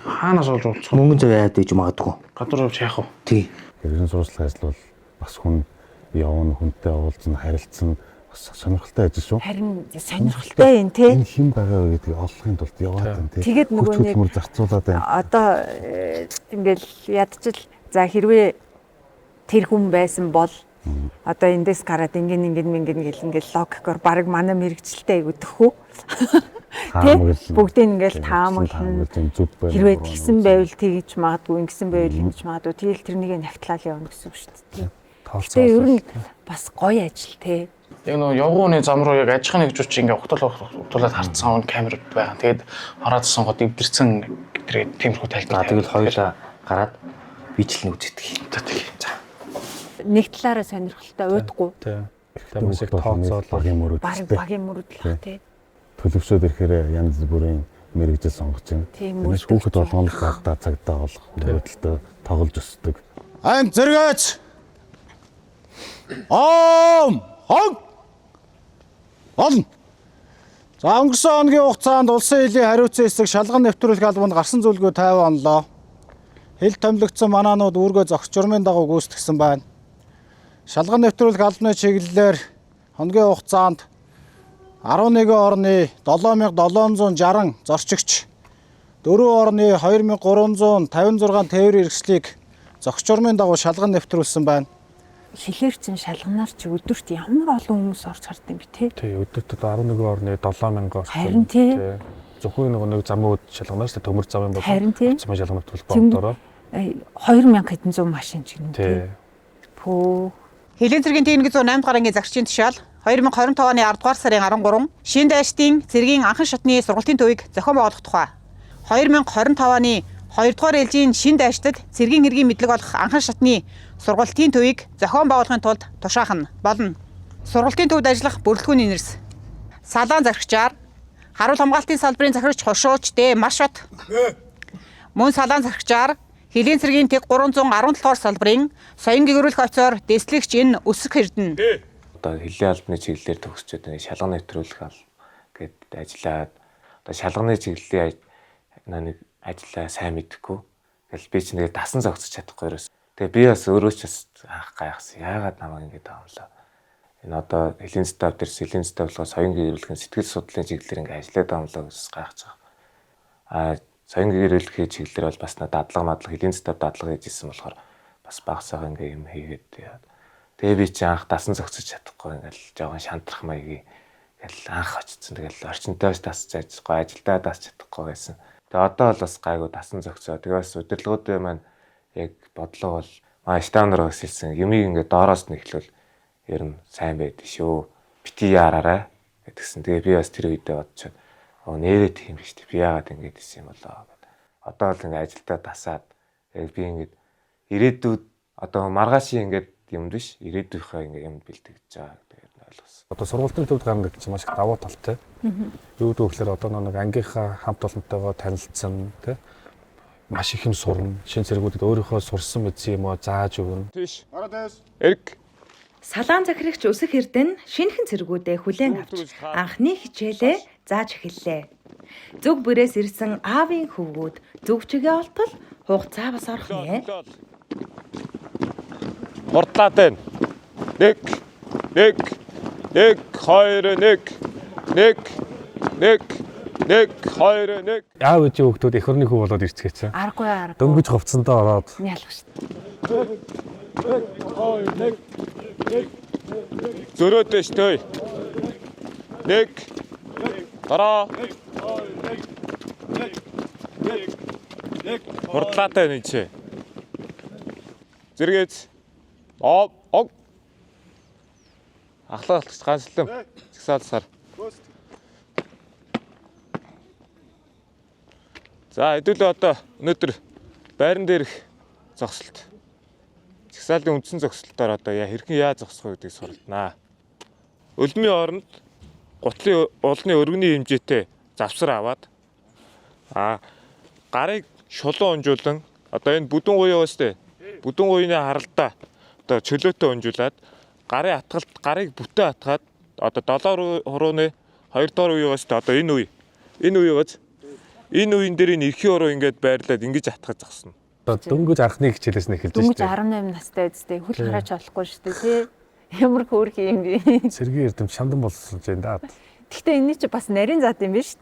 Speaker 10: хаанаас олж уулзах вэ?
Speaker 14: Мөнгө зав яад гэж магадгүй.
Speaker 10: Гадуур явж яах вэ?
Speaker 14: Тий.
Speaker 7: Эрен сурвалжлах ажил бол бас хүн явна, хүнтэй уулзна, харилцсан сонирхолтой ажил шүү.
Speaker 8: Харин сонирхолтой юм тий.
Speaker 7: Энэ хэн байгаа вэ гэдгийг олохын тулд яваад байна тий.
Speaker 8: Тэгээд нөгөө нэг
Speaker 7: зарцуулаад байна.
Speaker 8: Одоо ингээл ядчил за хэрвээ тэр хүн байсан бол одоо эндээс гараад ингээл логикоор баг манай мэрэгчлээ айгу төхөө. Тэ бүгдийг ингээл таамаглан хэрвээ тэгсэн байвал тэгж магадгүй ингэсэн байвал ингэж магадгүй тэгэл тэрнийг нягтлал явна гэсэн үг шүү дээ. Тэгээ ер нь бас гоё ажил те.
Speaker 10: Яг нөгөө явгууны зам руу яг аж ахуйн нэгжүүч ингээ угтуулаад харцсан камер байгаа. Тэгээд хараад сонгоод эвдэрсэн гэдэг тиймэрхүү тайлбар.
Speaker 14: Тэгэл хоёулаа гараад
Speaker 2: бичлэн үздэг. За.
Speaker 8: Нэг талаараа сонирхолтой уйдахгүй.
Speaker 7: Тэгэхээр маш их тооцоолол багийн мөрөдөлтэй.
Speaker 8: Багийн мөрөдлөх тий.
Speaker 7: Төлөвшөөд ирэхээр янз бүрийн мэрэгжил сонгож байна. Маш хүүхэд болгоно л гадаа цагдаа болох мөрөдөлтөд тоглож өсдөг.
Speaker 13: Айн зэрэгч. Хонг. Олон. За өнгөрсөн хоногийн хугацаанд улсын хилийн хариуцсан хэсэг шалган нэвтрүүлэх албанд гарсан зүйлгүй 50 онлоо. Хил томилогдсон манаанууд үүргээ зогсож журмын дагуу гүйцэтгсэн байна. Шалган нэвтрүүлэх албаны чиглэлээр хоногийн хугацаанд 11 орны 7760 зорчигч 4 орны 2356 тээврийн хэрэгслийг зогсож журмын дагуу шалган нэвтрүүлсэн байна.
Speaker 8: Хилээр чин шалганаар чи өдөрт ямар олон хүмүүс орж хард юм бэ те?
Speaker 2: Тий, өдөрт 11 орны 7000 орж.
Speaker 8: Харин тий.
Speaker 2: Зөвхөн нэг замын үд шалганаар ч төмөр замын бол цэцмэ шалган нэвтрүүлэх болдороо.
Speaker 8: 2000 хэдэн зуун машин ч гэнэ
Speaker 2: тий.
Speaker 8: Пөө.
Speaker 18: Хилийн цэргийн техник 108 дугаар ангийн загшийн тушаал 2025 оны 10 дугаар сарын 13 Шин дайштын цэргийн анхан шатны сургалтын төвийг зохион байгуулах тухай. 2025 оны 2 дугаар ээлжийн Шин дайштад цэргийн хэргийн мэдлэг олох анхан шатны сургалтын төвийг зохион байгуулахын тулд тушаах нь болно. Сургалтын төвд ажиллах бүрэлдэхүүний нэрс. Салаан захирагчаар харуул хамгаалтын салбарын захирагч Хошууч Дэ Машот. Мөн салаан захирагчаар Хилийн цэргийн тэг 317 дугаар салбарын соён гэгэрүүлэх офицер Дэслэгч энэ Өсөх Эрдэнэ.
Speaker 2: Одоо хилийн албаны чиглэлээр төгсчод шалган нэвтрүүлэх ал гээд ажиллаад одоо шалганы чиглэлийн нэг ажиллаа сайн мэдхгүй. Тэгэл би ч нэг дасан зогсож чадахгүй ерөөс. Тэгээ би бас өөрөө ч бас гайхсан. Яагаад намайг ингэж таамлаа. Энэ одоо хилийн став дээр хилийн став болгоо соён гэгэрүүлэхин сэтгэл судлалын чиглэлээр ингэ ажиллаад таамлаа гэж гайхаж байгаа. Соён гэгэрүүлэхийн чиглэлээр бол бас дадлага хилийн став дадлага хийжсэн болохоор бас багсаа ингэ юм хийгээд яа. Тэгээ би чи анх дасан зогсож чадахгүй ингээл жоохон шантрах маягийн ингээл анх очсон. Тэгэл орчинтойч тасч ажиллахгүй ажилдаа тасч чадахгүй байсан. Тэгээ одоо бол бас гайгүй дасан зогсоо. Тэгээ бас удирдлагуудын маань яг бодлого бол штандараар хэлсэн юмыг ингээд доороос нь эхлүүл ер нь сайн байд шүү. Бити яраарай гэдгсэн. Тэгээ би бас тэр үедээ бодчиход нэрээ тийм биш үү. Би яагаад ингэж исэн юм болоо гэдэг. Одоо л ингээд ажилдаа тасаад яг би ингээд ирээдүйд одоо маргаашийн ингээд юм биш ирээдүйнхээ ингээд юм бэлтгэж байгаа гэдэг нь ойлгосон. Одоо сургуулийн төвд гарна гэж маш их давуу талтай. Юу гэдэг вэ гэхээр одоо нэг ангийнхаа хамт олонтойгоо танилцсан тий маш их юм сурна. Шинэ цэргүүдэд өөрийнхөө сурсан мэдсэн юм уу зааж өгнө. Тийш. Арадас. Эрг.
Speaker 17: Салаан захирагч Өсөх Эрдэнэ шинэхэн цэргүүдээ хүлээн авч анхны хичээлээ зааж эхэллээ. Зүг бүрээс ирсэн аавын хөвгүүд зүгчгээ олтол хугацаа бас орох нэ.
Speaker 2: Хурдлаад байна. 1 2 1 2 1 Яав үжи хөвгтүүд эх орны хүү болоод ирцгээсэн.
Speaker 8: Аргагүй.
Speaker 2: Дөнгөж хувцсандаа ороод.
Speaker 8: Ялах шүү.
Speaker 2: Зөрөөдөж төй. 1 дараа. Хурдлаатай нэг чи. Зэрэгц. Ог. Ахлагч ганцлам. Чигсаалсаар. За хэдүүлээ одоо өнөөдөр байран дээрх зогсолт. Чигсаалын үндсэн зогсолтоор одоо хэрхэн яаж зогсох вэ гэдгийг суралцнаа. Өлмийн оронд гутлын улны өргөний хэмжээтэй завсар аваад гарыг шулуун унжуулан одоо энэ бүдүүн гуй яваастай. Бүдүүн гуйны харалдаа одоо чөлөөтэй унжуулад гарын атгалт гарыг бүтэн атгаад одоо 7 хурууны 2 дугаар үеигээс одоо энэ үеигээс энэ үеийн дээр энэ эрхийн уруу ингээд байрлаад ингэж атгаж зогсно. Дөнгөж анхны хичээлээс нь эхэлж
Speaker 8: байна. Дөнгөж 18 настай үстэй хөл хараач олохгүй шүү дээ тий. Ямар хөөрх юм бэ?
Speaker 2: Сэргийн эрдэм шамдан болсон ч юм да.
Speaker 8: Гэхдээ энэ чи бас нарийн зат юм биш.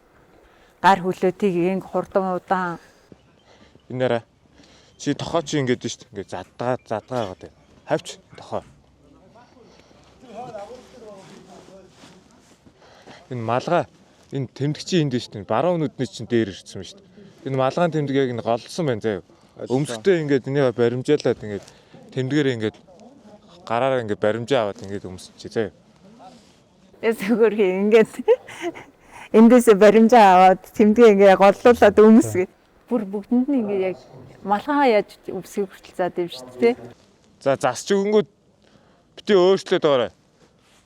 Speaker 8: Гар хөлөөтийг ингэ хурдан удаан.
Speaker 2: Энээрээ чи тохоо чи ингэж шүү дээ. Ингэ задгаа гэдэг. Хавч тохоо. Энэ малгай энэ тэмдэгчийн энд шүү дээ. Баруун нүдний чинь дээр ирсэн шүү дээ. Энэ малгаан тэмдэг яг нэг голлсон байна заяа. Өмсөлтөө ингээд энийг баримжаалаад ингээд тэмдгээр ингээд гараараа ингээд баримжаа аваад ингээд өмсөж заяа.
Speaker 8: Эсвэл ингээд эндээс баримжаа аваад тэмдгээ ингээд голлуулад өмсгөө. Бүр бүгдэнд нь ингээ яг малгай яаж өвсгөх хүртэл заад юм шүү дээ.
Speaker 2: За засч өгөнгөд бити өөрчлөөд байгаарай.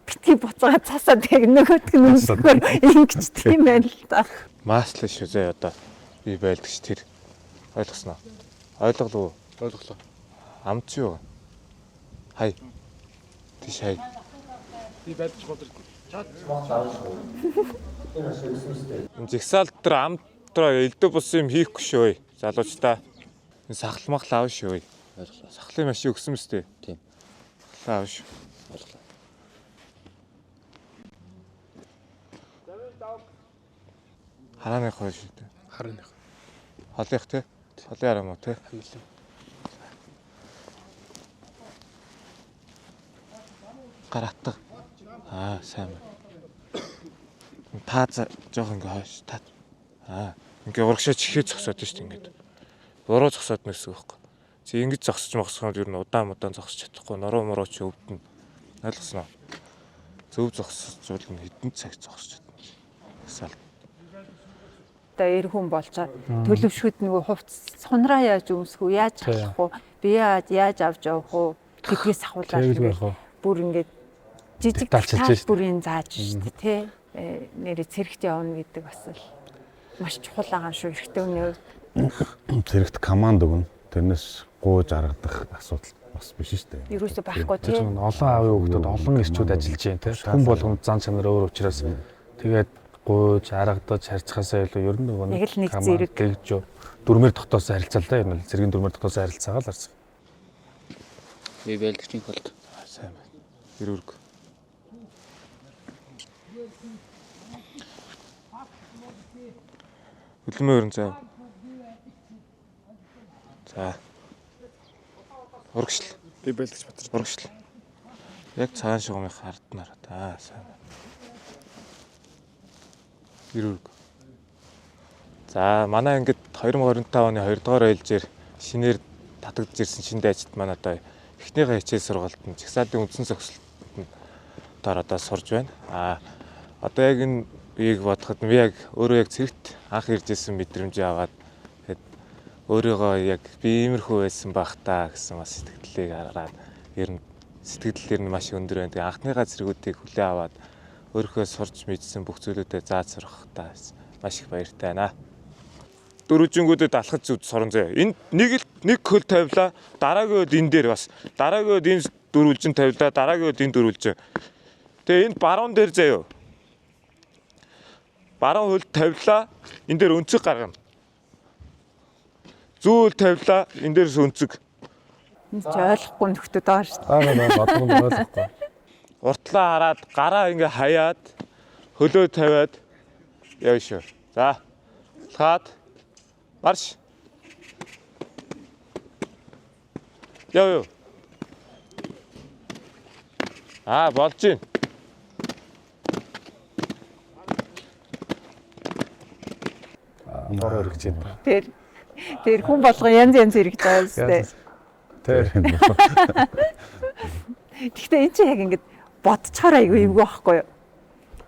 Speaker 8: Бити буцаад цасаад яг нөгөөдг нь үсгээр ингэж тийм байл л да.
Speaker 2: Маслаа шүү зэ одоо би байлдагч тэр ойлгосноо. Ойлголоо.
Speaker 9: Ойлголоо.
Speaker 2: Амц юу? Хай. Тийш хай.
Speaker 9: Би байдагч бодож.
Speaker 2: Жигсаал дээр амт дээр элдв бус юм хийхгүй шүү. Залуучдаа. Сахалмах лав шүү. Сахлын машин өгсөн мэт. Тийм. Лав шүү. Харааных хой шүү дээ.
Speaker 9: Харааных.
Speaker 2: Холынх те. Холын арам уу те. Гараатга. Сайн байна. Та жоох ингээ хойш та. Ингээ урагшаа чихээ зогсоод шүү дээ ингээд. Буруу зогсоод нэсэх байхгүй. Чи ингэж зогсож могсоход ер нь удаан зогсож чадахгүй. Нороо мороо чи өвдөн. Ойлгосноо. Зөв зогсож бол хэдэн цаг зогсож чадна. Сал.
Speaker 8: Та эр хүн болцоод төлөвшгөд нөгөө хувц сунраа яаж өмсөх үү, яаж халах уу, бие яаж авч явах уу гэдгээс ахуулаад бүр ингээд жижиг бүрийн зааж шүү дээ тий. Нэрээ цэрэгт явна гэдэг бас л маш чухал байгаа шүү эрэгтэй хүний.
Speaker 7: Цэрэгт команд өгнө. Тэрнээс гууж аргадах асуудал бас биш шүү дээ.
Speaker 8: Юусе байхгүй тий.
Speaker 15: Олон аавын хүүхдүүд олон эрчүүд ажиллаж байна тий. Хүн болгонд зан чанар өөр учраас тэгээд гууж аргадаж харьцахаасаа илүү ер нь нөгөө
Speaker 8: команд
Speaker 15: гэж дөрмөр тогтоосон харилцаа л да. Ер нь зэргийн дөрмөр тогтоосон харилцаагаа л харсан.
Speaker 14: Би байлдагчийн болд.
Speaker 2: Сайн байна. Ирүүрг. Хөдөлмөр өрн зав. За. Урагшил.
Speaker 9: Би байлдагч Батар.
Speaker 2: Урагшил. Яг цагаан шугамыг харднаар. Сайн байна. Ирүүрг. За, манай ингээд 2025 оны 2 дугаар ээлжээр шинээр татагдж ирсэн шинэ ажилт маань одоо эхнийхээ хичээл сургалтанд жагсаалын үндсэн зохисолтод одоо сурж байна. Одоо яг энэ үеийг бодоход би яг өөрөө яг цэгт анх ирж исэн мэдрэмжээ аваад тэгэд өөрийгөө яг би иймэрхүү байсан байх таа гэсэн бас сэтгэлийг хараад ер нь сэтгэл нь маш өндөр байна. Тэгээ анхныхаа зэргүүдийг хүлээн аваад өөрийнхөө сурч мэдсэн бүх зүйлүүдэд зааж сурах та маш их баяртай байна. Дөрвжингүүдэд алхаж зүд суран зөө. Энд нэг хөл тавилаа, дараагиуд энэ дээр бас дараагиуд энэ дөрвөлжин тавилаа, дараагиуд энэ дөрвөлжин. Тэгээ энд баруун дээр заяа. Баруун хөлд тавилаа, энэ дээр өнцөг гаргана. Зүүл тавилаа, энэ дээрс өнцөг.
Speaker 8: Энд ч ойлгохгүй нөхдөд байгаа шүү дээ.
Speaker 15: Бодгонд ойлгохгүй.
Speaker 2: Уртлаа хараад гараа ингээ хаяад хөлөө тавиад яв шүү. За. Алхаад марш. Яв. Болж гин.
Speaker 15: Бороо өргөж байна.
Speaker 8: Тэр хүн болгоо янз хэрэгж байгаа шүү дээ. Гэхдээ энэ чинь яг ингээд бодцохоор айгүй эвгүй байхгүй юу?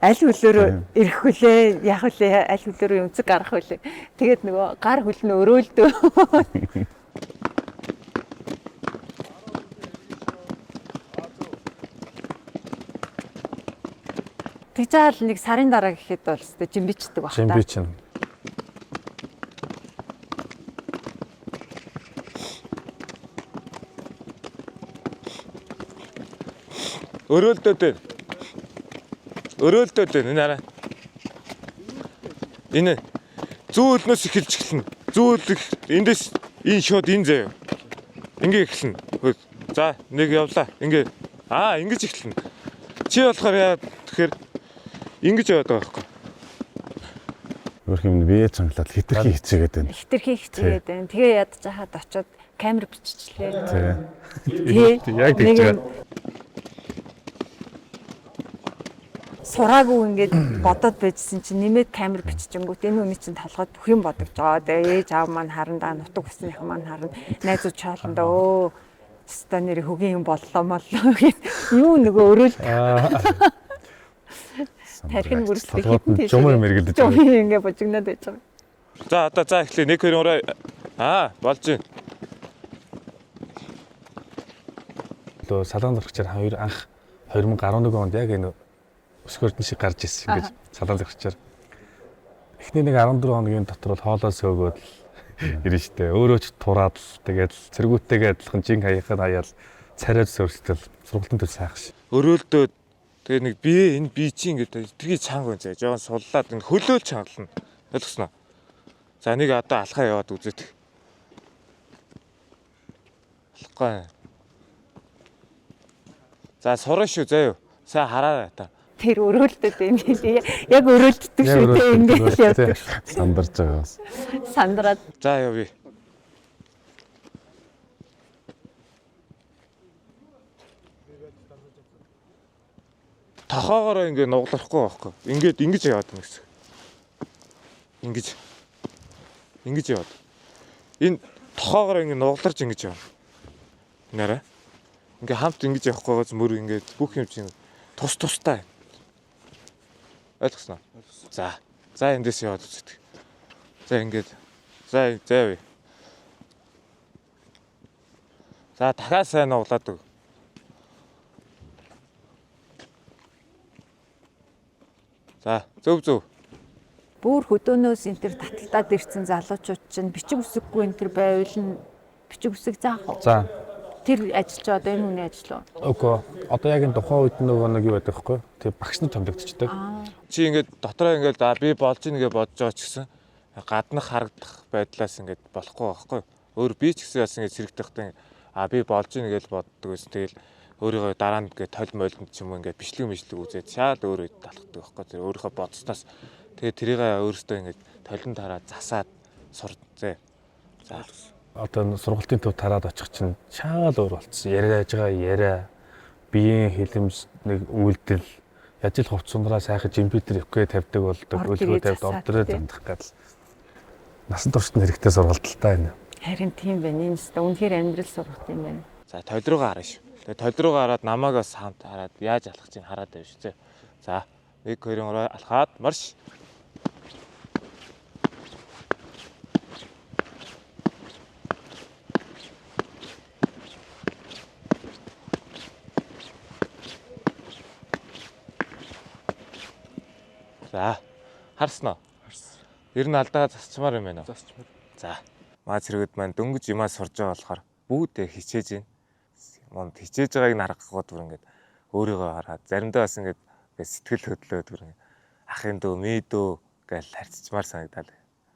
Speaker 8: Аль хөлөөрөө ирэх хүлээ, яг хүлээ, аль хөлөөрөө өнцөг гарах хүлээ. Тэгээд нөгөө гар хөл нь өрөөлдөө. Тэгжаал нэг сарын дараа гэхэд бол өстой жимбичдэг баг та.
Speaker 15: Жимбич нь.
Speaker 2: Өрөөлдөд энэ арай. Энэ зүүлнөөс эхэлж эхэлнэ. Зүүлэх эндээс энэ шууд энэ заяа. Ингээ эхэлнэ. За нэг явлаа. Ингээ ингэж эхэлнэ. Чи болохоор яа тэгэхээр ингэж яваад байгаа байхгүй.
Speaker 7: Өөрх юм бие цангалаад хитрхи хичээгээд байна.
Speaker 8: Хитрхи хичээгээд байна. Тэгээ ядаж хаад очиод камер биччихлээ.
Speaker 7: Яг тэгж байгаа.
Speaker 8: Сураагүй ингээд бодоод байжсэн чинь нэмээд камер биччихэнгүүт энэ хүний чинь толгойд бүх юм бодож байгаа. Тэгээ ээж аав маань харандаа нутаг усных маань харна. Найзууд чааландаа өө ста нэр хөгийн юм боллоо моллоо гэд юу нөгөө өрөөл. Тархин бүрслэх хитэн тийш.
Speaker 7: Жумын мэргэлдэж
Speaker 8: байгаа. Жумын ингээд божигнаад байж байгаа.
Speaker 2: За одоо за эхлэе 1 2 3 болж байна.
Speaker 15: Лөө салаан зурагчаар хоёр анх 2011 онд яг энэ өсгөрдөн шиг гарч ирсэн ингэж салаан зурагчаар. Эхний нэг 14 хоногийн дотор бол хоолоо сөөгөөд ирэн штэ. Өөрөө ч тураад л тэгээд цэргүүттэйгээ адилхан жин хаяхад хаяал царайд сөрсдөл сургалтын төв сайх ш.
Speaker 2: Өрөөлдөө тэгээ нэг би энэ би чи ингээд тэргийг чанга үнзээ. Жоон суллаад энэ хөлөөл чангална. Ойлгосноо. За нэг одоо алхаа яваад үзээд. Алхаа. За сураа шүү заяа. Сайн хараа та.
Speaker 8: Тэр өрөөлдөд юм билий. Яг өрөөлддөг шүү дээ ингээд явдаг.
Speaker 7: Сандарч байгаа бас.
Speaker 8: Сандраад.
Speaker 2: За явъя. Тохоогоор ингэ нуглахгүй байхгүй. Ингэж яваад байна гэсэн. Ингэж яваад. Энэ тохоогоор ингэ нугларч ингэж явна. Нэрэ. Ингээ хамт ингэж явахгүйгээс мөр ингэ бүх юм чинь тустай. Ойлгосноо. За эндээс яваад үздэг. За ингэж. За явъя. За дахиад сайн нуглаад өг. За зөв.
Speaker 8: Бүр хөдөөнөөс энэ төр таталтаад ирсэн залуучууд чинь бичиг үсэггүй энэ төр байвал нь бичиг үсэг заах уу?
Speaker 15: За.
Speaker 8: Тэр ажил чи одоо энэ хүний ажил уу?
Speaker 15: Үгүй. Одоо яг энэ тухайн үед нөгөө нэг юу байдаг вэ? Тэр багш нар томилогдчихдаг.
Speaker 2: Чи ингээд дотроо ингээд би болж ийн гэж бодож байгаа ч гэсэн гаднах харагдах байдлаас ингээд болохгүй байхгүй. Өөр би ч гэсэн бас ингээд сэрэгдэхтэй би болж ийн гэж боддог гэсэн. Тэгэл өөрийгөө дараа нь ингээд толь мойлонд ч юм уу ингээд бичлэг үзээд шал өөрөө талхдаг байхгүй. Тэр өөрийнхөө бодсноос тэгээ тэрийг өөрөөсөө ингээд толинд хараад засаад сурцээ. За
Speaker 15: Одоо сургалтын төв тараад очих чинь шаал өөр болцсон. Яриаж байгаа яриа, биеийн хилэмж нэг үйлдэл, ажил хувц сундраа сайхан жимпитер өвкөө тавьдаг болдог, өлгөө тавьд ордороо зандах гэдэг. Насан туршид хэрэгтэй сургалт л та энэ.
Speaker 8: Харин тийм байна. Энэ өстө үнэхээр амьдрал сургалт юм байна.
Speaker 2: За толь руугаа хараа шүү. Тэгээ толь руугаа хараад намайг бас хамт хараад яаж алхах чинь хараад байв шүү. За 1 2 3 алхаад марш. За харснаа. Ер нь алдаа засчмаар юм байна уу? Засчмаар. За. Маа зэрэгд маань дөнгөж юмаа сурж байгаа болохоор бүгдээ хичээж байна. Монд хичээж байгааг нь харахгүй дүр ингээд өөрийгөө хараад заримдаа бас ингээд сэтгэл хөдлөөд дүр ахын дөө мэдөө гэж харьцчмаар санагдал.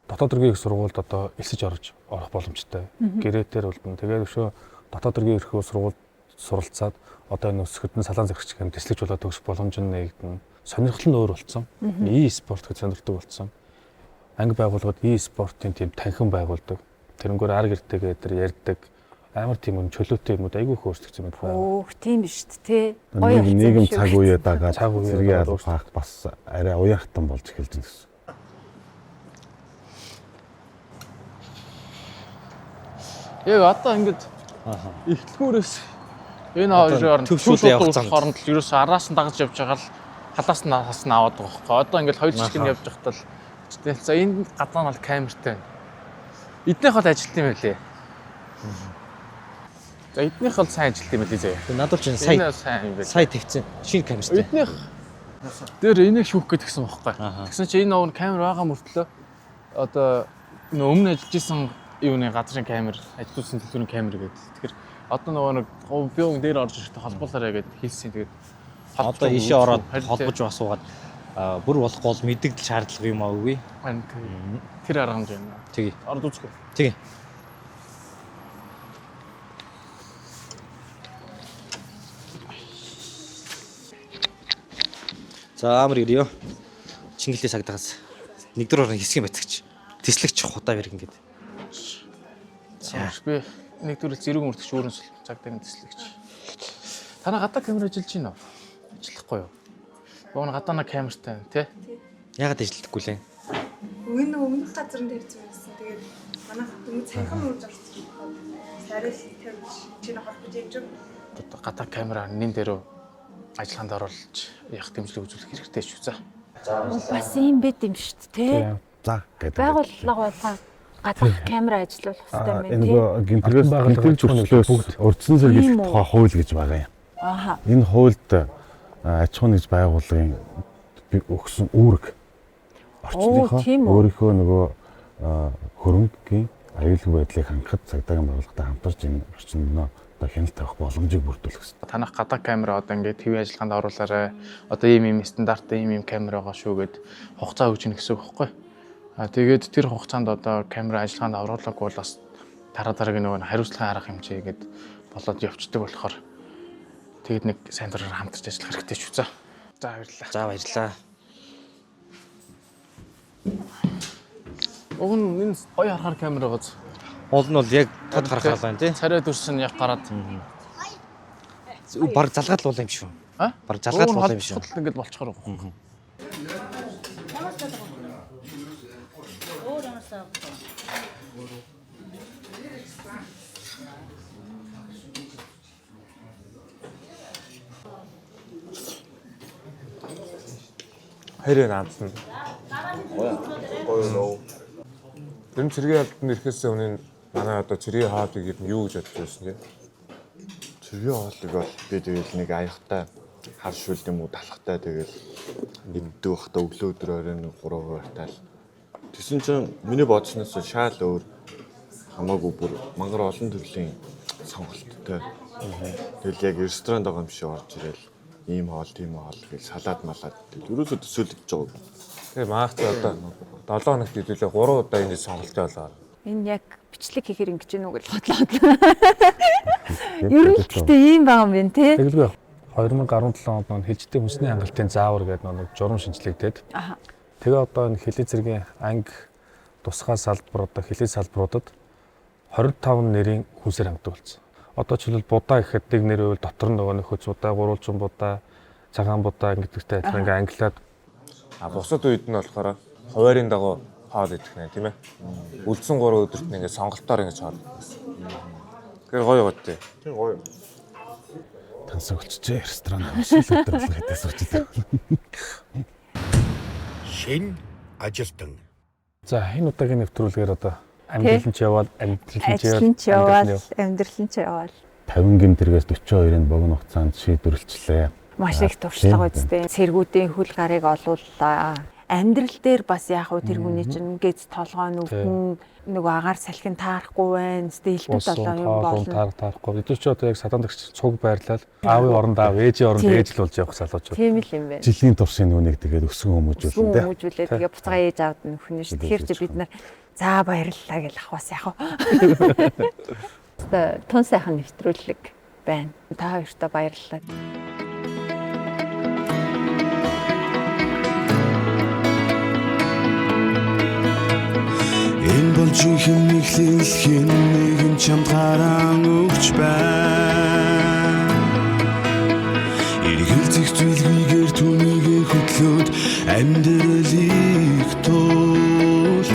Speaker 15: Дотоод төргийн их сургуульд одоо элсэж орох боломжтой. Гэрээтээр үлдэн. Тэгээд өшөө дотоод төргийн их сургуульд суралцаад одоо энэ өсгөдөн салаан зэгч гэм төслөж болоод төгсөх боломж нь нэгдэн. Сонирхол нь өөр болсон. E-спорт гэж сонирхдаг болсон. Анги байгууллагууд E-спортын тийм танхим байгуулдаг. Тэрнгээр ар гэртэйгээ тэр ярьдаг. Амар тийм үн чөлөөтэй юмуд айгүй их өөрсдөгч юм байна.
Speaker 8: Өөх тийм биш үү те.
Speaker 7: Нийгэм цаг үеэ дагаад зэрэг ялах бас арай уяахтан болж эхэлж байна гэсэн.
Speaker 10: Яг одоо ингэж ихтлгүүрээс энэ хоёроор төвшүүлээ явуулсан хооронд л ерөөсөө араас нь дагаж явж байгаа л халаас нь аваад байгаа байхгүй. Одоо ингэж хоёр жижиг нь явж байхдаа л за энэ гадаа нь бол камертай байна. Эднийх бол ажилт юм байлээ. За эднийх бол сайн ажилт юм байлээ заяа.
Speaker 14: Надад ч сая тавьчихсан. Шинэ камертай.
Speaker 10: Эднийх дээр энийг шүүх гээд гисэн байхгүй. Тэгсэн чи энэ нөр камер байгаа мөртлөө одоо өмнө ажиллаж исэн юуны газрын камер, ажилтны төлөвийн камер гэдэг. Тэгэхээр одоо нэг биог дээр орж ирэхдээ холбуулаарай гэдээ хэлсэн. Тэгээд
Speaker 14: одоо ишээ ороод холбож асуугаад бүр болохгүй бол мэддэгдэл шаардлага юм аа үгүй.
Speaker 10: Тэр арга хэмжээ байна.
Speaker 14: Тэгье.
Speaker 10: Орд үзгүй.
Speaker 14: Тэгье. За амар ирё. Чингэлээ сагдагаас нэгдүгээр орон хэсгийн бацагч. Тэслэгч худаа бэр ингээд.
Speaker 10: За би нэгдүгээр зэрэг мөрдөгч өөрөөс цагдаа тэслэгч. Танаа гадаа камер ажиллаж байна уу? Ажиллахгүй юу? Богоно гадаана камертай байна тий?
Speaker 14: Яагаад ажилладаггүй лээ?
Speaker 12: Өмнөх газар дээр зүйлсэн. Тэгээд манайх дөнгөж цахим үрж орсон. Сарил тавьж чинь холбож явж байгаа.
Speaker 10: Гадаа камераар нин дээр ажиллаханд оруулж явах дэмжлэг үзүүлэх хэрэгтэй ч үү за.
Speaker 8: Бас юм байт юм шүү дээ тий.
Speaker 7: За гэдэг.
Speaker 8: Байгууллага болгоо гадаах камера ажиллуулах хэрэгтэй юм
Speaker 7: Энэ нөгөө гинтгээс гинтгэл зөрчлөөс урдсан зэрэглэх тухай хууль гэж байгаа юм.
Speaker 8: Ааха.
Speaker 7: Энэ хуульд аж ахуйн нэгж байгууллагын өгсөн үүрэг өөрийнхөө нөгөө хөрөнгөний аюулгүй байдлыг хангахад цагдаагийн байгууллагатай хамтарч энэ орчинд хяналт тавих боломжийг бүрдүүлэх хэрэгтэй.
Speaker 10: Танах гадаа камера одоо ингээд ТV ажиллагаанд оруулаарай. Одоо ийм стандарттай ийм камера байгаа шүү гэд хугацаа өгч ийн гэсэн үг байхгүй. Тэгээд тэр хугацаанд одоо камера ажиллагаанд оруулаагүй бол бас дараагийн нөгөө хариуцлагын арга хэмжээ гэд болоод явцдаг болохоор тэгээд нэг сайн дураар хамтарч ажиллах хэрэгтэй ч үзээ. За баярлалаа.
Speaker 9: За баярлалаа.
Speaker 10: Уг нь энэ гоё харахаар камера гоц.
Speaker 9: Уул нь бол яг тод харахаар байна тий.
Speaker 10: Царай дүрсэн яг гараад.
Speaker 9: Баг залгаад л юм шүү. Баг залгаад л юм шүү.
Speaker 10: Ингээд болчихоор байгаа.
Speaker 2: Хэрэг наадсан. Гоё нөө. Тэр цэргийн албанд ирэхээс өмнө манай одоо цэргийн хаалыг юу гэж бодож байсан бэ?
Speaker 19: Цэргийн хаалыг бол би тэгэл нэг аяхтай хар шүл юм уу талхтай тэгэл нэгддэг бахта өглөө өдөр оройн 3 таал. Тэсэн чинь миний бодсноос шаал өөр хамаагүй бүр мангар олон төрлийн сонголттой. Тэгэл яг ресторанд байгаа юм шиг орж ирэл ийм хоол тийм хоол гэж салаад малаад ерөөсөө төсөөлөж байгаа.
Speaker 2: Тэгээ маах чи одоо 7 хоногт хэдүүлээ 3 удаа энэ сонголт болоо.
Speaker 8: Энэ яг бичлэг хийхэр ингэж гэнэ үг л бодлоо. Ер нь гэхдээ ийм байгаа юм байна тий.
Speaker 15: Тэгэлгүй 2017 онд хэлжтэй хүнсний хангалтын заавар гэдэг нэг журам шинжилэгдээд. Тэгээ одоо энэ хилээ зэргийн анги тусгай салбар одоо хилээ салбаруудад 25 нэрийн хүнсээр хангдаг болсон. Одоо жишээлбэл будаа гэхэд нэг нэр үйл дотор нь нөгөө нөхөц будаа, гурвалжин будаа, цагаан будаа ингэдэгтэй адилхан ингээ англиад
Speaker 2: бусад үед нь болохоор хуваарийн дагуу хоол идэх нэ тийм ээ. Үлдсэн 3 өдөрт нь ингээ сонголтоор ингээ хоол. Тэгэхээр гоё гоо тий.
Speaker 19: Тийм гоё.
Speaker 7: Тансан болчихжээ ресторан авшил өдөр болох хэдээс үржилээ.
Speaker 1: Шин ажилтан.
Speaker 15: За энэ удаагийн нэвтрүүлгээр одоо амьдралын ч яваал,
Speaker 8: амьдралын ч яваал, амьдралын ч яваал.
Speaker 7: 50 гинтэргээс 42-ын богино хугацаанд шийдвэрлэлээ.
Speaker 8: Маш их туршлага үстэй. Цэргүүдийн хөл гарыг олууллаа. Амьдрал дээр бас яг уу тэр хүний чинь ингээд толгой нүгэн нөгөө агаар салхин таарахгүй байна. Стилбэд болоо юм болно.
Speaker 15: Таарахгүй. Эдгээр ч одоо яг садаандагч цуг байрлал аавын оронд аав, ээжийн оронд ээж л болж явах залуучууд.
Speaker 8: Тийм л юм байна.
Speaker 7: Жилийн туршийн нүунийг тэгээд өсгөн хүмүүжүүлэн
Speaker 8: дээ. Хүмүүжүүлээ тэгээ буцаага ээж аавд нөхөн шүү. Тэгэхээр чи бид нар за баярлалаа гэж ахвас яг уу. Тун сайхан нэвтрүүлэг байна. Та хоёртаа баярлалаа.
Speaker 20: Энэ бол жинхэнэ эхлэлхийн нэгэн чамд хараан өгч байна. Иргэл зэгцүүлгээр түүнийгээ хөтлөөд амьдралыг туул.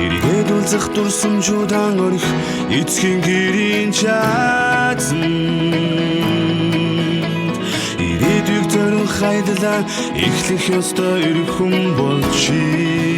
Speaker 20: Иргэд улзах дурсамжуудан орих эцгийн гэрийн чаазан. Ирээдүйг зорин хайдлаа эхлэх ёстой эрхэм болчихъя.